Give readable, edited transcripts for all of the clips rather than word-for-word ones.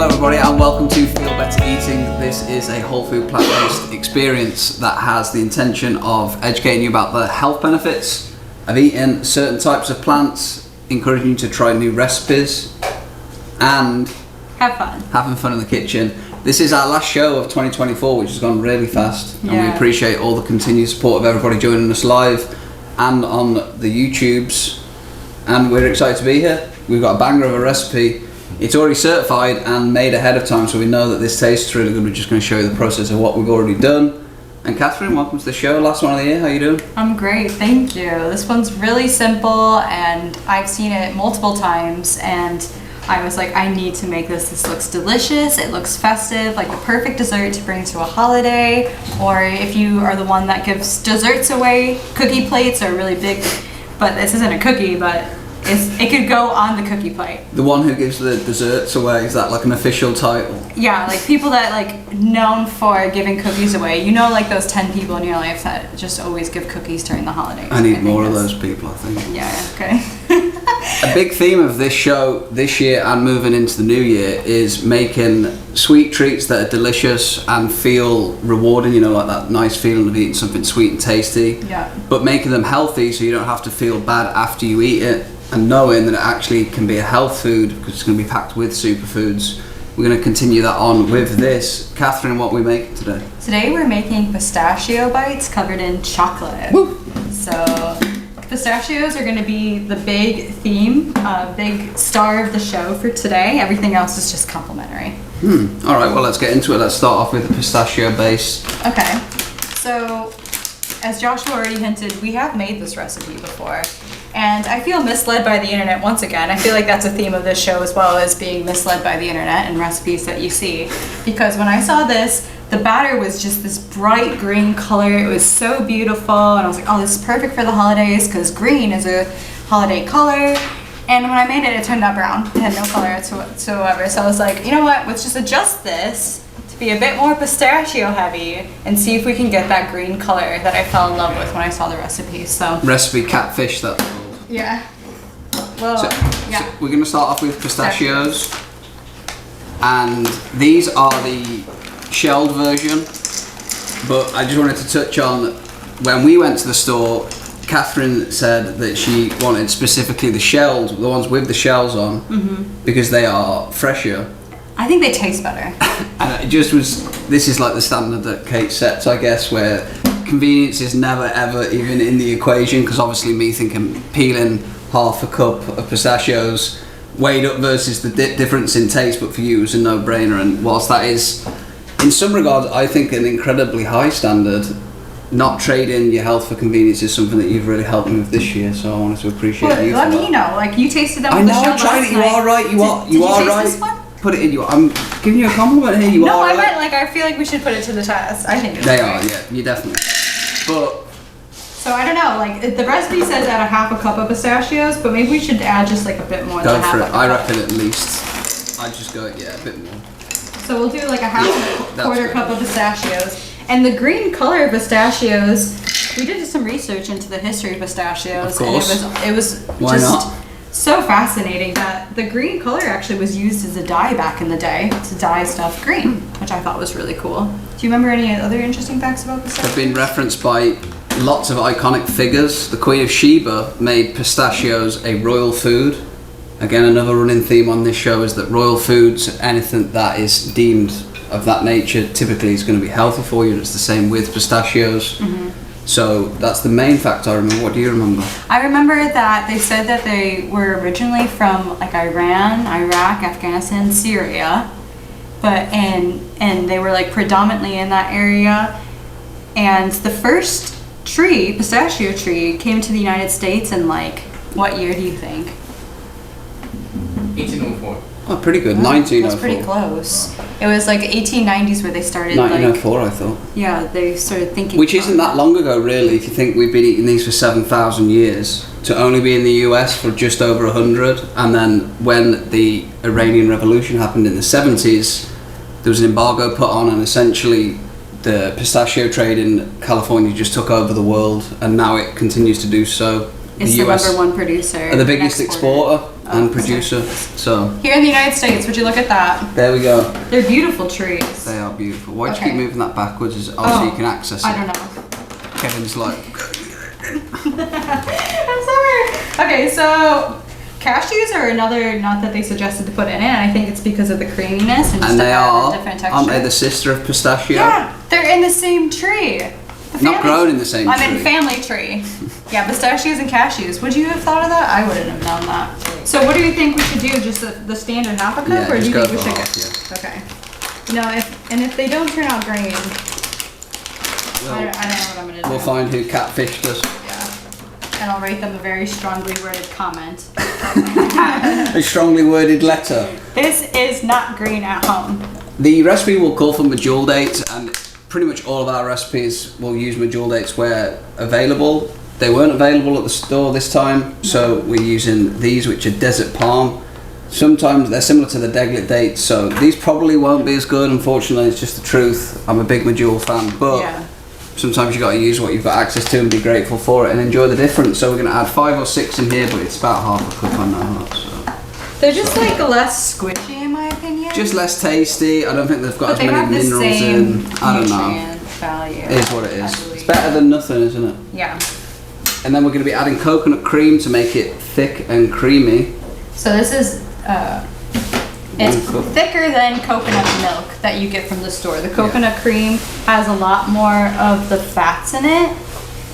Hello everybody and welcome to Feel Better Eating. This is a whole food plant-based experience that has the intention of educating you about the health benefits of eating certain types of plants, encouraging you to try new recipes and having fun in the kitchen. This is our last show of 2024, which has gone really fast, and we appreciate all the continued support of everybody joining us live and on the YouTubes, and we're excited to be here. We've got a banger of a recipe. It's already certified and made ahead of time, so we know that this tastes really good. We're just going to show you the process of what we've already done. And Catherine, welcome to the show. Last one of the year. How you doing? I'm great, thank you. This one's really simple, and I've seen it multiple times, and I was like, I need to make this. This looks delicious. It looks festive, like the perfect dessert to bring to a holiday, or if you are the one that gives desserts away. Cookie plates are really big, but this isn't a cookie, but it could go on the cookie plate. The one who gives the desserts away, is that like an official title? Yeah, like people that like known for giving cookies away. You know, like those 10 people in your life that just always give cookies during the holidays. I need more of those people, I think. Yeah, okay. A big theme of this show this year and moving into the new year is making sweet treats that are delicious and feel rewarding, you know, like that nice feeling of eating something sweet and tasty. Yeah. But making them healthy so you don't have to feel bad after you eat it, and knowing that it actually can be a health food because it's going to be packed with superfoods. We're going to continue that on with this. Catherine, what are we making today? Today we're making pistachio bites covered in chocolate. Woo! So pistachios are going to be the big theme, big star of the show for today. Everything else is just complimentary. All right, well, let's get into it. Let's start off with the pistachio base. Okay, so as Joshua already hinted, we have made this recipe before. And I feel misled by the internet once again. I feel like that's a theme of this show as well, as being misled by the internet and recipes that you see. Because when I saw this, the batter was just this bright green color. It was so beautiful, and I was like, oh, this is perfect for the holidays because green is a holiday color. And when I made it, it turned out brown. It had no color whatsoever. So I was like, you know what, let's just adjust this to be a bit more pistachio heavy and see if we can get that green color that I fell in love with when I saw the recipe. So Recipe catfish, that's called. Yeah. Well, So we're going to start off with pistachios, and these are the shelled version, but I just wanted to touch on, when we went to the store, Catherine said that she wanted specifically the shelled, the ones with the shells on, because they are fresher. I think they taste better. And it just was, this is like the standard that Kate sets, I guess, where convenience is never ever even in the equation, because obviously me thinking peeling half a cup of pistachios weighed up versus the difference in taste, but for you it was a no-brainer. And whilst that is in some regards I think an incredibly high standard, not trading your health for convenience is something that you've really helped me with this year, so I wanted to appreciate you. Let me know, like you tasted them with the shell last night. I know, I tried it, you are right, you are right. This one? Put it in you. I'm giving you a compliment here. No, I meant like I feel like we should put it to the test. I think it's they great. are, yeah, you definitely. But so I don't know. Like the recipe says add a half a cup of pistachios, but maybe we should add just like a bit more. Go than for half it. Like I reckon at least. I'd just go, yeah, a bit more. So we'll do like a half quarter good. cup of pistachios, and the green color of pistachios. We did some research into the history of pistachios, Of course. and it was Why just not? so fascinating that the green color actually was used as a dye back in the day to dye stuff green, which I thought was really cool. Do you remember any other interesting facts about pistachios? They've been referenced by lots of iconic figures. The Queen of Sheba made pistachios a royal food. Again, another running theme on this show is that royal foods, anything that is deemed of that nature, typically is going to be healthy for you. And it's the same with pistachios. So that's the main fact I remember. What do you remember? I remember that they said that they were originally from like Iran, Iraq, Afghanistan, Syria, but and they were like predominantly in that area. And the first tree, pistachio tree, came to the United States in like what year do you think? 1804. Oh, pretty good. 1904. That's pretty close. It was like 1890s where they started 1904, I thought. Yeah, they started thinking. Which isn't that long ago, really, if you think we've been eating these for 7,000 years. To only be in the US for just over 100, and then when the Iranian Revolution happened in the 70s, there was an embargo put on, and essentially the pistachio trade in California just took over the world, and now it continues to do so. It's the number one producer. Are the biggest exporter and producer. So here in the United States, would you look at that? there we go. They're beautiful trees. They are beautiful. Why do you Okay. keep moving that backwards? Is it so you can access it? I don't know. Kevin's like, I'm sorry. Okay, so cashews are another nut that they suggested to put in it, and I think it's because of the creaminess and just and to they have are, a different texture. aren't they the sister of pistachio? Yeah, they're in the same tree. Not grown in the same tree. I mean, family tree. Yeah, pistachios and cashews. Would you have thought of that? I wouldn't have known that. So what do you think we should do? Just the standard half a cup, Yeah, or do you just think we go should for go? Okay. No, if they don't turn out green, I don't know what I'm gonna do. We'll find who catfished us. Yeah. And I'll write them a very strongly worded comment. A strongly worded letter. This is not green at home. The recipe will call for medjool dates, and pretty much all of our recipes will use medjool dates where available. They weren't available at the store this time, so we're using these, which are desert palm. Sometimes they're similar to the deglet dates, so these probably won't be as good. Unfortunately, it's just the truth. I'm a big medjool fan, but Yeah. sometimes you got to use what you've got access to and be grateful for it and enjoy the difference. So we're going to add 5 or 6 in here, but it's about half a cup on that. So They're just like less squishy in my opinion. just less tasty. I don't think they've got but as they many have the minerals same in. I don't know. nutrient value. It is what it I is. believe. It's better than nothing, isn't it? Yeah. And then we're going to be adding coconut cream to make it thick and creamy. So this is it's 1 cup. thicker than coconut milk that you get from the store. The coconut cream has a lot more of the fats in it,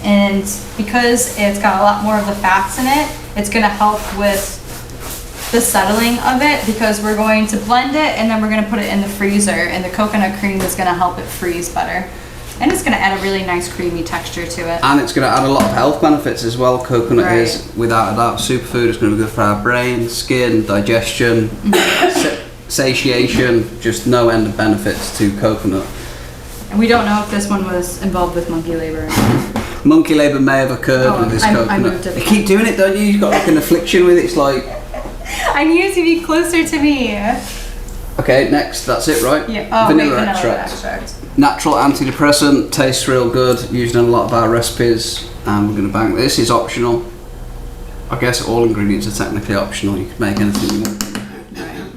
and because it's got a lot more of the fats in it, it's going to help with the settling of it, because we're going to blend it and then we're going to put it in the freezer, and the coconut cream is going to help it freeze better. And it's going to add a really nice creamy texture to it. And it's going to add a lot of health benefits as well. Coconut Right. is, without a doubt, superfood. It's going to be good for our brain, skin, digestion, satiation, just no end of benefits to coconut. And we don't know if this one was involved with monkey labor or not. Monkey labour may have occurred Oh, with this I coconut. moved it. You keep doing it, don't you? You've got like an affliction with it. It's like, I need it to be closer to me. okay, next, that's it, right? Yeah. Oh, vanilla wait, extract. Natural antidepressant, tastes real good, used in a lot of our recipes, and we're going to bang. This is optional. I guess all ingredients are technically optional. You can make anything you want. Right.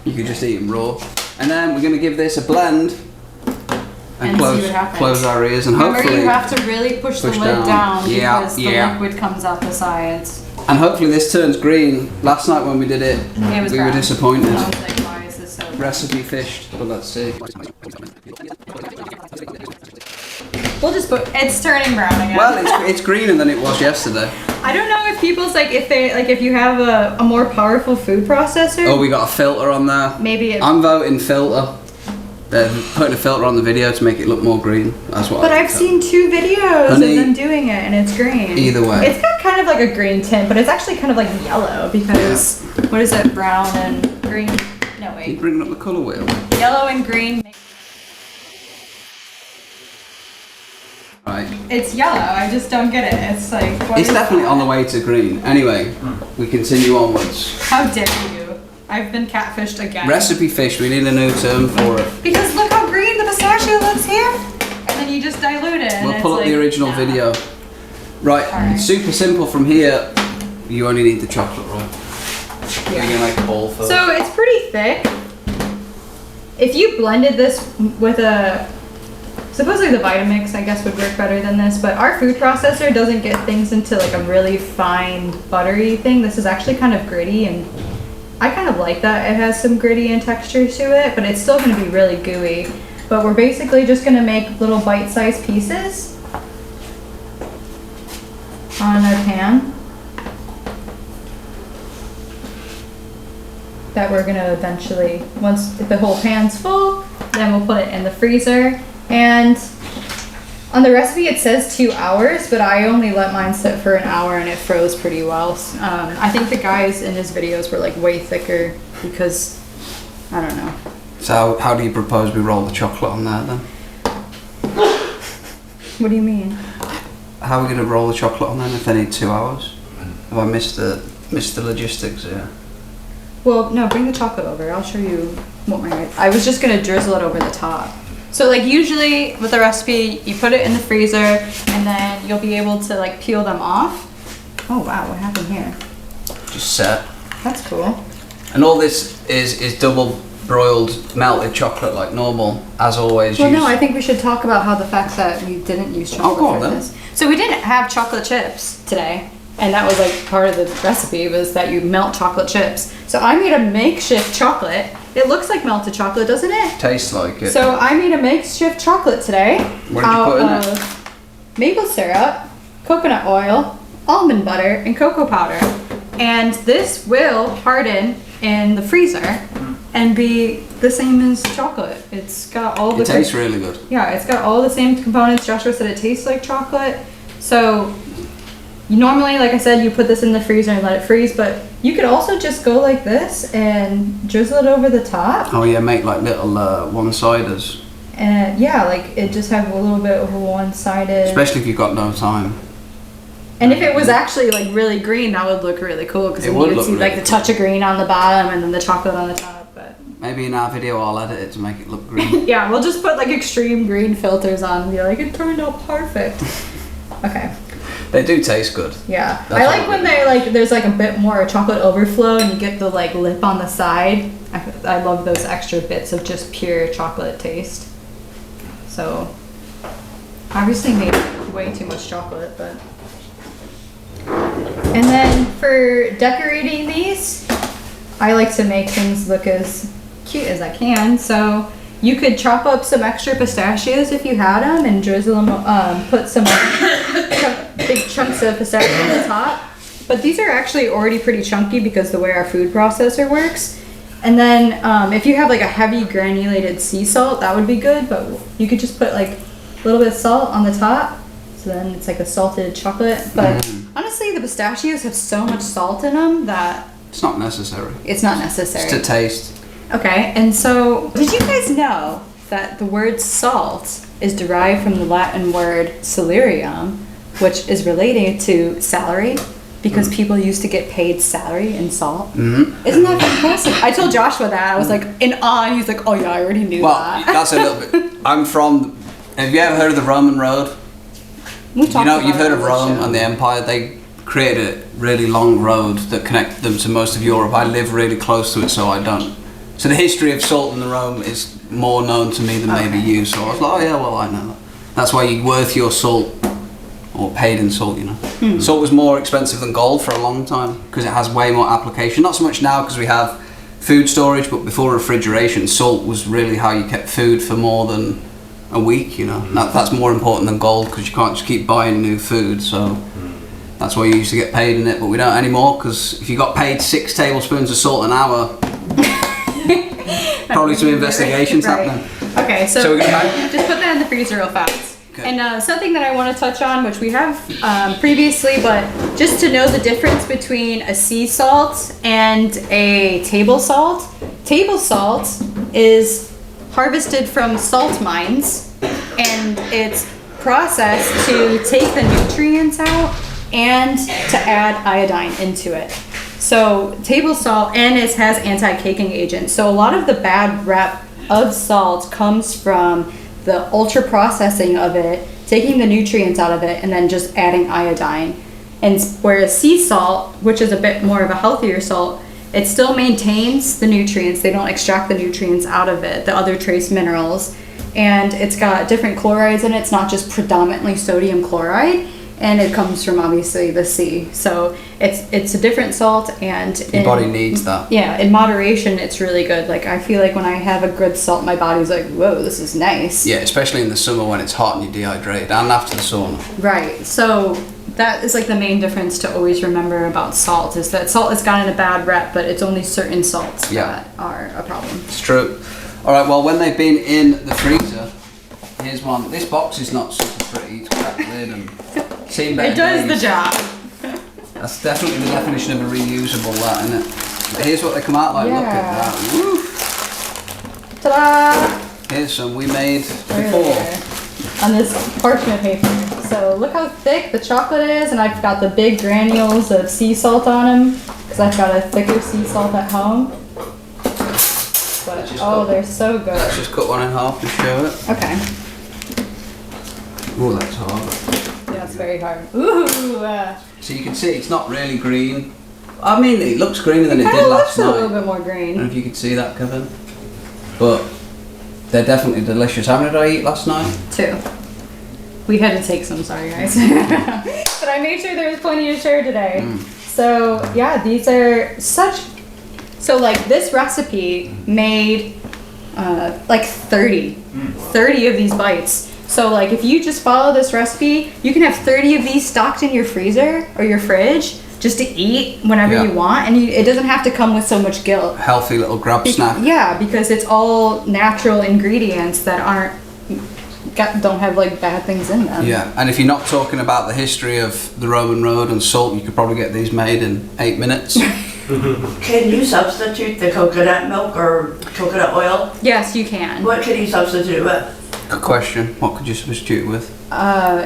You could just eat them raw. And then we're going to give this a blend and And see what happens. close our ears, and Remember, hopefully, you have to really push the push lid down Yeah, because the yeah. liquid comes out the sides. and hopefully this turns green. Last night when we did it, It was we were brown. disappointed. And I was like, why is this so brown? Recipe fished, but let's see. We'll just put. It's turning brown again. Well, it's greener than it was yesterday. I don't know if people's like if you have a more powerful food processor. Oh, we got a filter on there. Maybe it. I'm voting filter. They're putting a filter on the video to make it look more green. That's what. But I I've seen 2 videos Honey, of them doing it, and it's green. either way. It's got kind of like a green tint, but it's actually kind of like yellow because what is it? Brown and green. No Keep wait. bringing up the colour wheel. Yellow and green. Right. It's yellow. I just don't get it. It's like. What It's is definitely that? on the way to green. Anyway, we continue onwards. How dare you? I've been catfished again. Recipe fish. We need a new term for it. Because look how green the pistachio looks here, and then you just dilute it. And We'll it's pull up like, the original nah. video. Right. Alright. It's super simple from here. You only need the chocolate, right? Yeah. You're gonna make a ball first. So it's pretty thick. If you blended this with a, supposedly the Vitamix I guess would work better than this, but our food processor doesn't get things into like a really fine buttery thing. This is actually kind of gritty, and I kind of like that it has some gritty and texture to it, but it's still going to be really gooey. But we're basically just going to make little bite-sized pieces on our pan that we're going to eventually, once the whole pan's full, then we'll put it in the freezer. And on the recipe it says 2 hours, but I only let mine sit for an hour and it froze pretty well. I think the guys in his videos were like way thicker because, I don't know. So how do you propose we roll the chocolate on there then? What do you mean? How are we going to roll the chocolate on then if they need 2 hours? Have I missed the logistics here? Well, no, bring the chocolate over. I'll show you what I was just gonna drizzle it over the top. So like usually with a recipe, you put it in the freezer and then you'll be able to like peel them off. Oh wow, what happened here? Just set. That's cool. And all this is double broiled melted chocolate like normal, as always. Well, no, I think we should talk about how the fact that we didn't use chocolate go on for then. this. So we didn't have chocolate chips today, and that was like part of the recipe was that you melt chocolate chips. So I made a makeshift chocolate. It looks like melted chocolate, doesn't it? Tastes like it. So I made a makeshift chocolate today. What did you put in it? Maple syrup, coconut oil, almond butter, and cocoa powder. And this will harden in the freezer and be the same as chocolate. It's got all the... It tastes really good. Yeah, it's got all the same components. Joshua said it tastes like chocolate. So you normally, like I said, you put this in the freezer and let it freeze, but you could also just go like this and drizzle it over the top. Oh yeah, make like little one-siders. And yeah, like it just have a little bit of a one-sided... Especially if you've got no time. And if it was actually like really green, that would look really cool because It you would would look see like really the touch of green on the bottom and then the chocolate on the top. But Maybe in our video I'll edit it to make it look green. yeah, we'll just put like extreme green filters on and be like, it turned out perfect. Okay. They do taste good. Yeah, That's I like what when they're like there's like a bit more chocolate overflow and you get the like lip on the side. I love those extra bits of just pure chocolate taste. So obviously made way too much chocolate, but. And then for decorating these, I like to make things look as cute as I can. So you could chop up some extra pistachios if you had them and drizzle them, put some big chunks of pistachio on the top. But these are actually already pretty chunky because the way our food processor works. And then if you have like a heavy granulated sea salt, that would be good. But you could just put like a little bit of salt on the top. So then it's like a salted chocolate. But honestly, the pistachios have so much salt in them that... It's not necessary. It's not necessary. It's to taste. Okay, and so did you guys know that the word salt is derived from the Latin word salarium, which is related to salary? Because people used to get paid salary in salt. Mm-hmm. Isn't that impressive? I told Joshua that. I was like in awe, and he's like, oh yeah, I already knew that. Well, that's a little bit... I'm from... Have you ever heard of the Roman road? You've heard of Rome and the Empire. They created a really long road that connected them to most of Europe. I live really close to it, so I don't. So the history of salt in the Rome is more known to me than maybe you. So I was like, oh yeah, well I know that. That's why you worth your salt, or paid in salt, you know. Salt was more expensive than gold for a long time because it has way more application. Not so much now because we have food storage, but before refrigeration, salt was really how you kept food for more than a week, you know. That's more important than gold because you can't just keep buying new food, so that's why you used to get paid in it, but we don't anymore because if you got paid 6 tablespoons of salt an hour, probably some investigations happening. Okay, so we're gonna just put that in the freezer real fast. Okay. And something that I want to touch on, which we have previously, but just to know the difference between a sea salt and a table salt. Table salt is harvested from salt mines and it's processed to take the nutrients out and to add iodine into it. So table salt, and it has anti-caking agents. So a lot of the bad rep of salt comes from the ultra processing of it, taking the nutrients out of it and then just adding iodine. And whereas sea salt, which is a bit more of a healthier salt, it still maintains the nutrients. They don't extract the nutrients out of it, the other trace minerals. And it's got different chlorides in it. It's not just predominantly sodium chloride. And it comes from obviously the sea. So it's a different salt, and your body needs that. Yeah, in moderation, it's really good. Like I feel like when I have a good salt, my body's like, whoa, this is nice. Yeah, especially in the summer when it's hot and you're dehydrated, and after the sauna. Right. So that is like the main difference to always remember about salt is that salt has gotten a bad rep, but it's only certain salts that are a problem. It's true. All right. Well, when they've been in the freezer, here's one. This box is not super pretty. It's cracked lid and seen better It does days. the job. That's definitely the definition of a reusable, that, isn't it? But here's what they come out like. Look at that. Woo. Ta-da! Here's some we made There. before. On this parchment paper. So look how thick the chocolate is, and I've got the big granules of sea salt on them because I've got a thicker sea salt at home. But they're so good. Let's just cut one in half to show it. Okay. Oh, that's hard. Yeah, it's very hard. Ooh. So you can see it's not really green. I mean, it looks greener than it Kind did of last looks a night. little bit more I don't know green. if you could see that, Kevin. But they're definitely delicious. How many did I eat last night? 2. We had to take some, sorry guys. But I made sure there was plenty to share today. So yeah, these are such, so like this recipe made like 30 of these bites. So like if you just follow this recipe, you can have 30 of these stocked in your freezer or your fridge just to eat whenever Yeah. you want, and it doesn't have to come with so much guilt. Healthy little grab snack. Yeah, because it's all natural ingredients that don't have like bad things in them. Yeah, and if you're not talking about the history of the Roman road and salt, you could probably get these made in 8 minutes. Can you substitute the coconut milk or coconut oil? Yes, you can. What can you substitute with? Good question. What could you substitute with?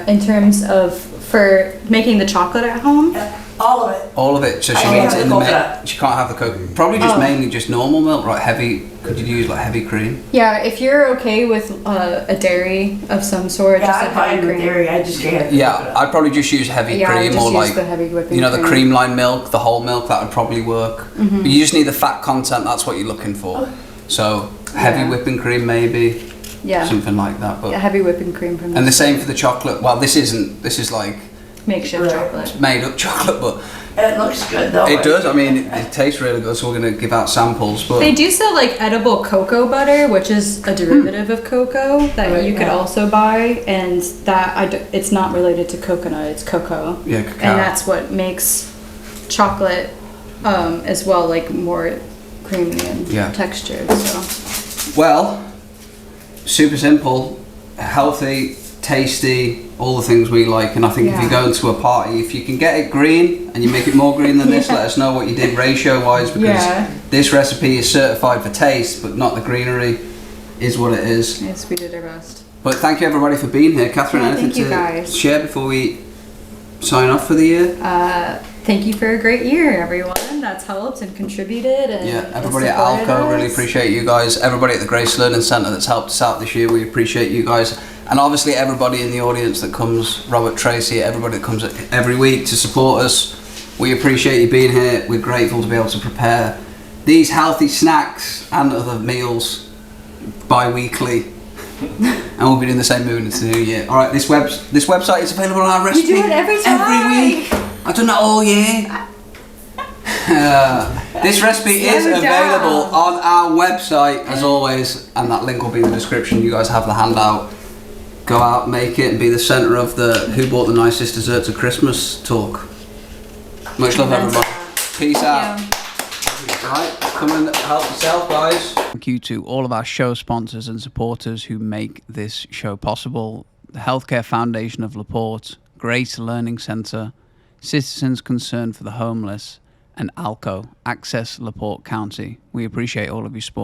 In terms of for making the chocolate at home. All of it. All of it. So she I needs have it in the the coconut. mix. She can't have the coconut. Probably just Oh. mainly just normal milk, right? Heavy. Could you use like heavy cream? Yeah, if you're okay with a dairy of some sort, Yeah, just a I'm heavy fine with cream. dairy. I just can't have the Yeah, coconut. I'd probably just use heavy Yeah, I would cream just or use like the heavy whipping you know the cream. creamline milk, the whole milk. That would probably work. But you just need the fat content. That's what you're looking for. So heavy Yeah. whipping cream maybe, Yeah, something like that. But a heavy whipping cream from. and the this same for the chocolate. Well, this isn't. This is like makeshift Right. chocolate. made up chocolate, but It looks good though. it does. I mean, it tastes really good. So we're gonna give out samples. But They do sell like edible cocoa butter, which is a derivative of cocoa that Right, you could yeah. also buy, and it's not related to coconut, it's cocoa. yeah, And cacao. that's what makes chocolate as well, like more creamy and Yeah. textured. So Well, super simple, healthy, tasty, all the things we like. And I think if you Yeah. go into a party, if you can get it green and you make it more green than this, let us know what you did ratio-wise, because Yeah. this recipe is certified for taste, but not the greenery. Is what it is. yes, we did our best. But thank you everybody for being here. Catherine, Yeah, anything thank you to guys. share before we sign off for the year? Thank you for a great year, everyone. That's helped and contributed. And Yeah, and everybody at supported Alco, really us. appreciate you guys. Everybody at the Grace Learning Centre that's helped us out this year, we appreciate you guys. And obviously everybody in the audience that comes, Robert, Tracy, everybody that comes every week to support us. We appreciate you being here. We're grateful to be able to prepare these healthy snacks and other meals bi-weekly. And we'll be doing the same moving into the new year. All right, this website is available on our recipe. do it every time. Every week. I've done that all year. This recipe is Slow down. available on our website as always, and that link will be in the description. You guys have the handout. Go out, make it, and be the centre of the Who Bought the Nicest Desserts at Christmas talk. Much love, everybody. Peace out. Right, come and help yourself, guys. Thank you to all of our show sponsors and supporters who make this show possible. The Healthcare Foundation of LaPorte, Grace Learning Centre, Citizens Concerned for the Homeless, and ALCO, Access LaPorte County. We appreciate all of your support.